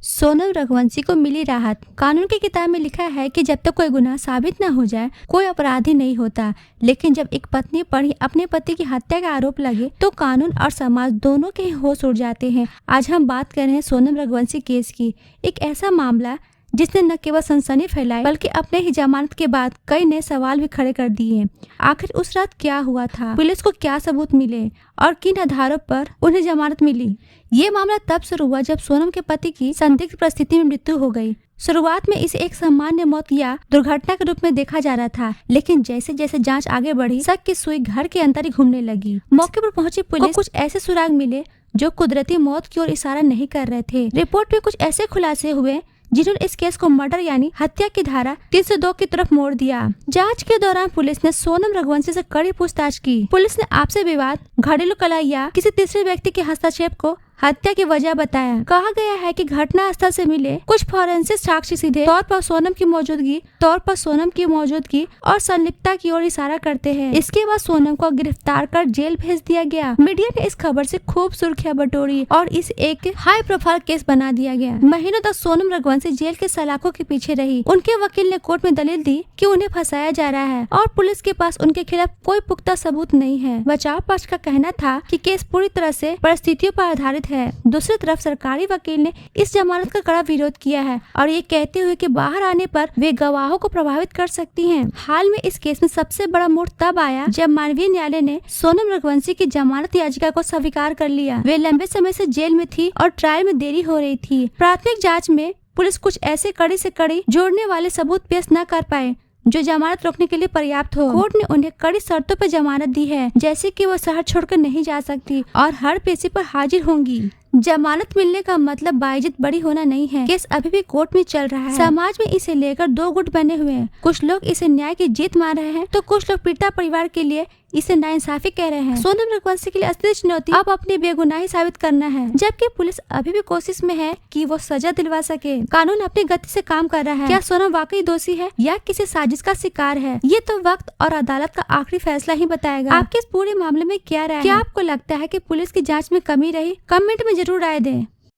सोनम रघुवंशी को मिली राहत। कानून की किताब में लिखा है कि जब तक कोई गुनाह साबित न हो जाए कोई अपराधी नहीं होता, लेकिन जब एक पत्नी पर ही अपने पति की हत्या का आरोप लगे तो कानून और समाज दोनों के ही होश उड़ जाते हैं। आज हम बात कर रहे हैं सोनम रघुवंशी केस की, एक ऐसा मामला जिसने न केवल सनसनी फैलाई बल्कि अपने ही जमानत के बाद कई नए सवाल भी खड़े कर दिए। आखिर उस रात क्या हुआ था, पुलिस को क्या सबूत मिले और किन आधारों पर उन्हें जमानत मिली। ये मामला तब शुरू हुआ जब सोनम के पति की संदिग्ध परिस्थिति में मृत्यु हो गई। शुरुआत में इसे एक सामान्य मौत या दुर्घटना के रूप में देखा जा रहा था, लेकिन जैसे जैसे जांच आगे बढ़ी शक की सुई घर के अंदर ही घूमने लगी। मौके पर पहुंची पुलिस को कुछ ऐसे सुराग मिले जो कुदरती मौत की ओर इशारा नहीं कर रहे थे। रिपोर्ट में कुछ ऐसे खुलासे हुए जिन्होंने इस केस को मर्डर यानी हत्या की धारा 302 की तरफ मोड़ दिया। जांच के दौरान पुलिस ने सोनम रघुवंशी से कड़ी पूछताछ की। पुलिस ने आपसी विवाद, घरेलू कलह या किसी तीसरे व्यक्ति के हस्तक्षेप को हत्या की वजह बताया। कहा गया है कि घटना स्थल से मिले कुछ फोरेंसिक साक्ष्य सीधे तौर पर सोनम की मौजूदगी और संलिप्तता की ओर इशारा करते हैं। इसके बाद सोनम को गिरफ्तार कर जेल भेज दिया गया। मीडिया ने इस खबर से खूब सुर्खियां बटोरी और इस एक हाई प्रोफाइल केस बना दिया गया। महीनों तक सोनम रघुवंशी जेल के सलाखों के पीछे रही। उनके वकील ने कोर्ट में दलील दी कि उन्हें फंसाया जा रहा है और पुलिस के पास उनके खिलाफ कोई पुख्ता सबूत नहीं है। बचाव पक्ष का कहना था कि केस पूरी तरह से परिस्थितियों पर आधारित है। दूसरी तरफ सरकारी वकील ने इस जमानत का कड़ा विरोध किया है और ये कहते हुए कि बाहर आने पर वे गवाहों को प्रभावित कर सकती हैं। हाल में इस केस में सबसे बड़ा मोड़ तब आया जब मानवीय न्यायालय ने सोनम रघुवंशी की जमानत याचिका को स्वीकार कर लिया। वे लंबे समय से जेल में थी और ट्रायल में देरी हो रही थी। प्राथमिक जाँच में पुलिस कुछ ऐसे कड़ी से कड़ी जोड़ने वाले सबूत पेश न कर पाए जो जमानत रोकने के लिए पर्याप्त हो। कोर्ट ने उन्हें कड़ी शर्तों पर जमानत दी है, जैसे कि वो शहर छोड़कर नहीं जा सकती और हर पेशी पर हाजिर होंगी। जमानत मिलने का मतलब बाइज्जत बरी होना नहीं है। केस अभी भी कोर्ट में चल रहा है। समाज में इसे लेकर दो गुट बने हुए हैं। कुछ लोग इसे न्याय की जीत मान रहे हैं तो कुछ लोग पीड़िता परिवार के लिए इसे नाइंसाफी कह रहे हैं। सोनम रघुवंशी के लिए असली चुनौती अब अपनी बेगुनाही साबित करना है, जबकि पुलिस अभी भी कोशिश में है कि वो सजा दिलवा सके। कानून अपनी गति से काम कर रहा है। क्या सोनम वाकई दोषी है या किसी साजिश का शिकार है, ये तो वक्त और अदालत का आखिरी फैसला ही बताएगा। आपके इस पूरे मामले में क्या राय है? क्या आपको लगता है कि पुलिस की जाँच में कमी रही? कमेंट में जरूर राय दें।